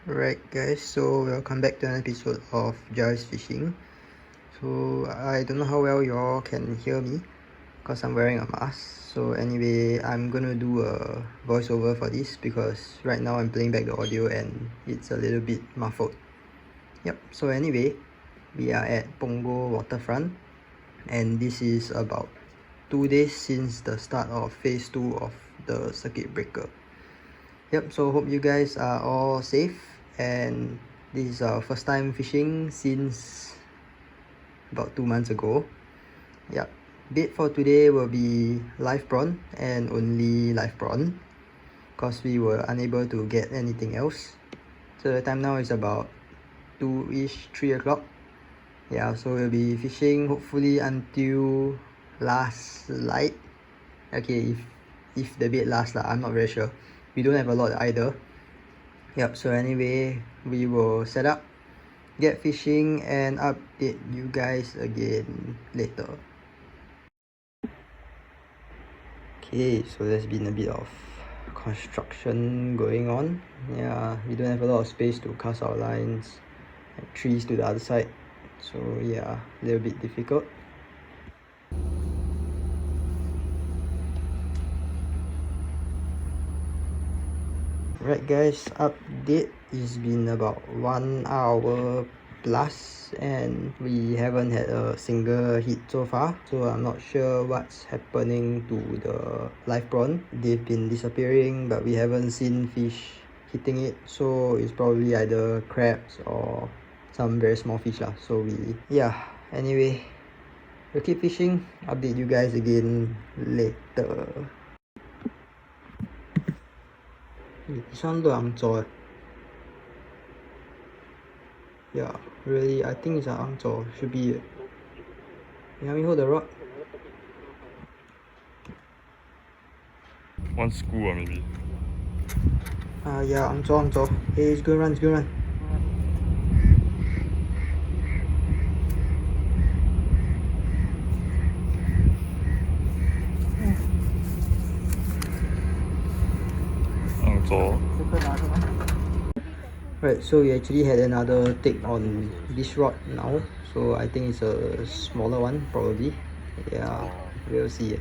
Alright guys, so welcome back to an episode of Jar's Fishing. So I don't know how well y'all can hear me because I'm wearing a mask. So anyway, I'm gonna do a voiceover for this because right now I'm playing back the audio and it's a little bit muffled. Yep, so anyway, we are at Punggol waterfront and this is about 2 days since the start of phase 2 of the circuit breaker. Yep, so hope you guys are all safe, and this is our first time fishing since about 2 months ago. Yep, bait for today will be live prawn and only live prawn because we were unable to get anything else. So the time now is about 2-ish, 3 o'clock. Yeah, so we'll be fishing hopefully until last light. Okay, if the bait lasts, I'm not very sure. We don't have a lot either. Yep, so anyway, we will set up, get fishing, and update you guys again later. Okay, so there's been a bit of construction going on. Yeah, we don't have a lot of space to cast our lines, and trees to the other side, so yeah, a little bit difficult. Right guys, update, it's been about 1 hour plus and we haven't had a single hit so far, so I'm not sure what's happening to the live prawn. They've been disappearing but we haven't seen fish hitting it, so it's probably either crabs or some very small fish lah. So anyway, we'll keep fishing, update you guys again later. This one look angzhor. Yeah, really, I think it's an angzhor. Should be. You help me hold the rod? One school maybe. Yeah, angzhor. Hey, it's gonna run. Angzhor. Right, so we actually had another take on this rod now. So I think it's a smaller one, probably. Yeah, we'll see.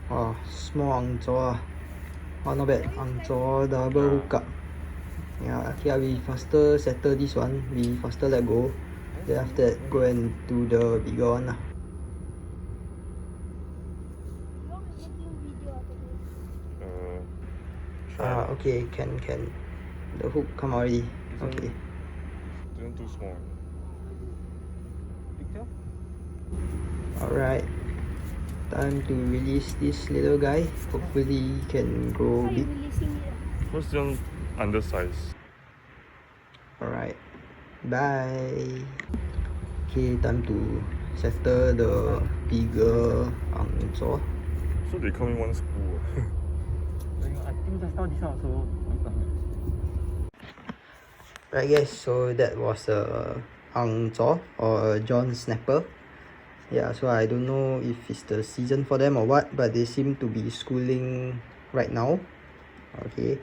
Wow, small angzhor. Oh, not bad. Angzhor double hookup. Yeah, here we faster settle this one. We faster let go. Then after that, go and do the bigger one. Okay, can. The hook come already. Okay. Isn't too small. Alright. Time to release this little guy. Hopefully he can grow big. What's the undersize? Alright. Bye. Okay, time to settle the bigger angzhor. So they come in one school. I think just now this one also. Right guys, so that was a angzhor or a John snapper. Yeah, so I don't know if it's the season for them or what, but they seem to be schooling right now. Okay,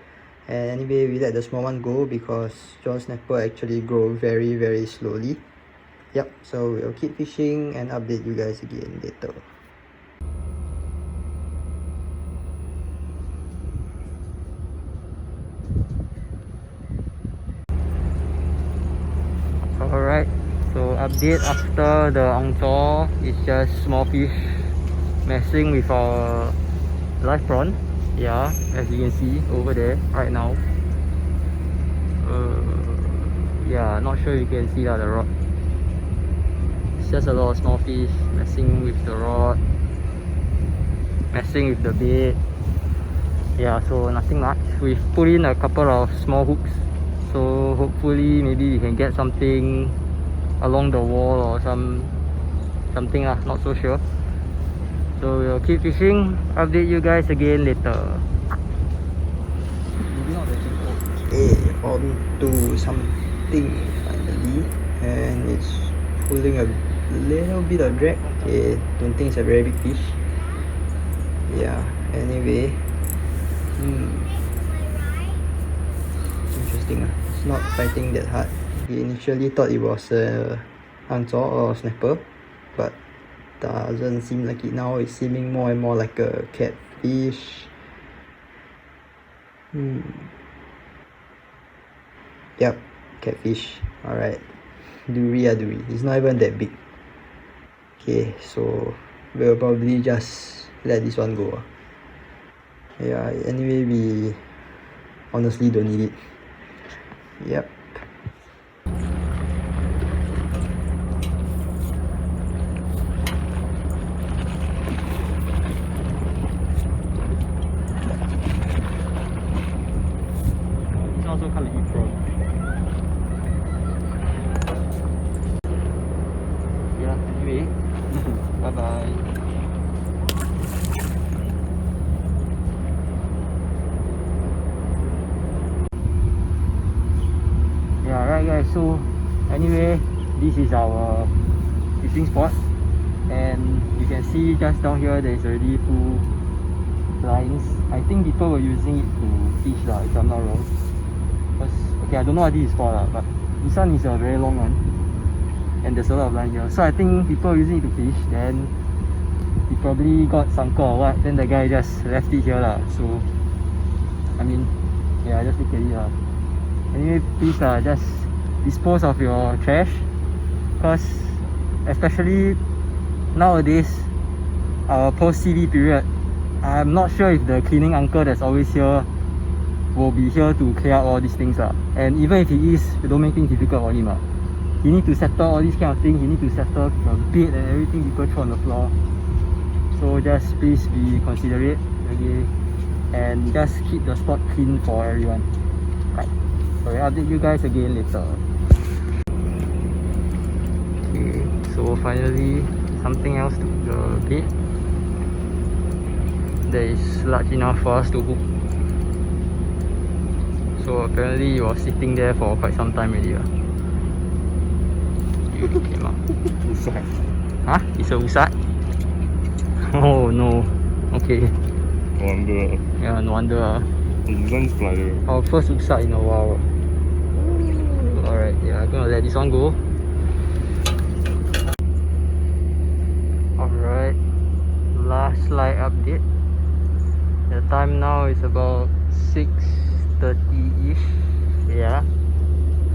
and anyway, we let the small one go because John snapper actually grow very slowly. Yep, so we'll keep fishing and update you guys again later. Alright, so update after the angzhor is just small fish messing with our live prawn. Yeah, as you can see over there right now. Yeah, not sure you can see the rod. It's just a lot of small fish messing with the rod, messing with the bait. Yeah, so nothing much. We've put in a couple of small hooks, so hopefully maybe we can get something along the wall or something lah, not so sure. So we'll keep fishing, update you guys again later. Okay, on to something finally, and it's pulling a little bit of drag. Okay, don't think it's a very big fish. Yeah, anyway, interesting. It's not fighting that hard. He initially thought it was a angzhor or snapper, but doesn't seem like it now. It's seeming more and more like a catfish. Yep, catfish. Alright. Duri. It's not even that big. Okay, so we'll probably just let this one go. Yeah, anyway, we honestly don't need it. Yep. This also can't eat prawn. Yeah, anyway. Bye bye. Yeah, right guys, so anyway, this is our fishing spot, and you can see just down here there is already 2 lines. I think people were using it to fish lah, if I'm not wrong. Okay, I don't know what this is for lah, but this one is a very long one, and there's a lot of line here. So I think people are using it to fish, then he probably got sunker or what, then the guy just left it here lah. So I mean, yeah, just look at it lah. Anyway, please just dispose of your trash, because especially nowadays, our post-CV period, I'm not sure if the cleaning uncle that's always here will be here to clear out all these things lah. And even if he is, don't make things difficult for him lah. He need to settle all these kind of things. He need to settle the bed and everything people throw on the floor. So just please be considerate, okay, and just keep the spot clean for everyone. Right. So I'll update you guys again later. Okay, so finally something else to the bait that is large enough for us to hook. So apparently it was sitting there for quite some time already. It came out. Usat. Huh? It's a usat? Oh no. Okay. No wonder. Yeah, no wonder. This one is plier. Our first usat in a while. Alright, yeah, I'm gonna let this one go. Alright, last slide update. The time now is about 6:30ish. Yeah.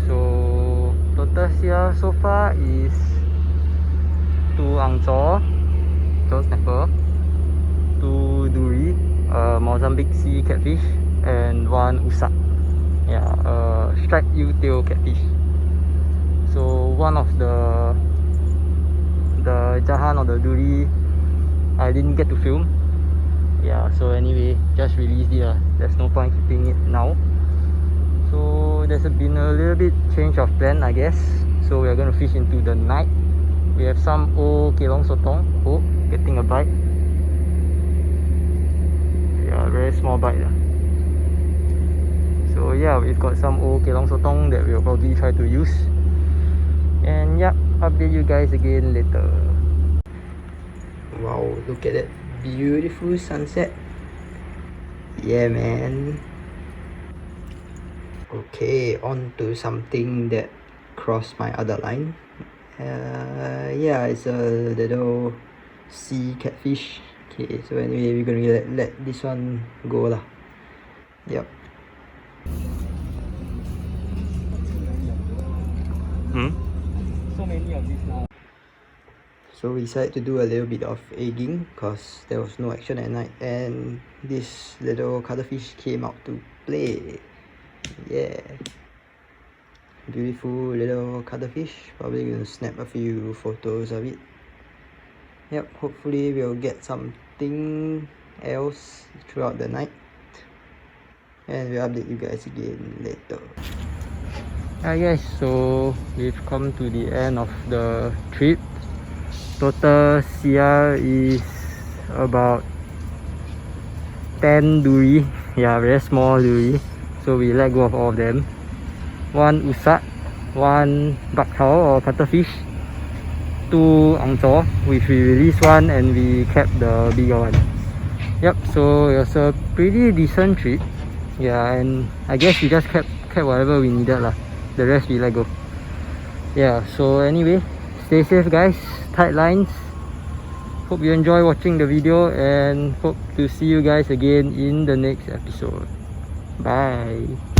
So total here so far is 2 angzhor, snapper, 2 duri, Mozambique sea catfish, and 1 usat. Yeah, striped U-tail catfish. So one of the jahan or the duri I didn't get to film. Yeah, so anyway, just released it. There's no point keeping it now. So there's been a little bit change of plan, I guess. So we are going to fish into the night. We have some old kelong sotong. Oh, getting a bite. Yeah, very small bite. So yeah, we've got some old kelong sotong that we'll probably try to use. And yeah, update you guys again later. Wow, look at that beautiful sunset. Yeah, man. Okay, on to something that crossed my other line. Yeah, it's a little sea catfish. Okay, so anyway, we're gonna let this one go lah. Yep. So many of these now. So we decided to do a little bit of egging because there was no action at night, and this little cuttlefish came out to play. Yeah, beautiful little cuttlefish. Probably gonna snap a few photos of it. Yep, hopefully we'll get something else throughout the night, and we'll update you guys again later. Hi guys, so we've come to the end of the trip. Total CR is about 10 duri. Yeah, very small duri. So we let go of all of them. 1 usat, 1 bakchao or cuttlefish, 2 angzhor, which we released one and we kept the bigger one. Yep, so it was a pretty decent trip. Yeah, and I guess we just kept kept whatever we needed lah. The rest we let go. Yeah, so anyway, stay safe guys, tight lines. Hope you enjoy watching the video and hope to see you guys again in the next episode. Bye.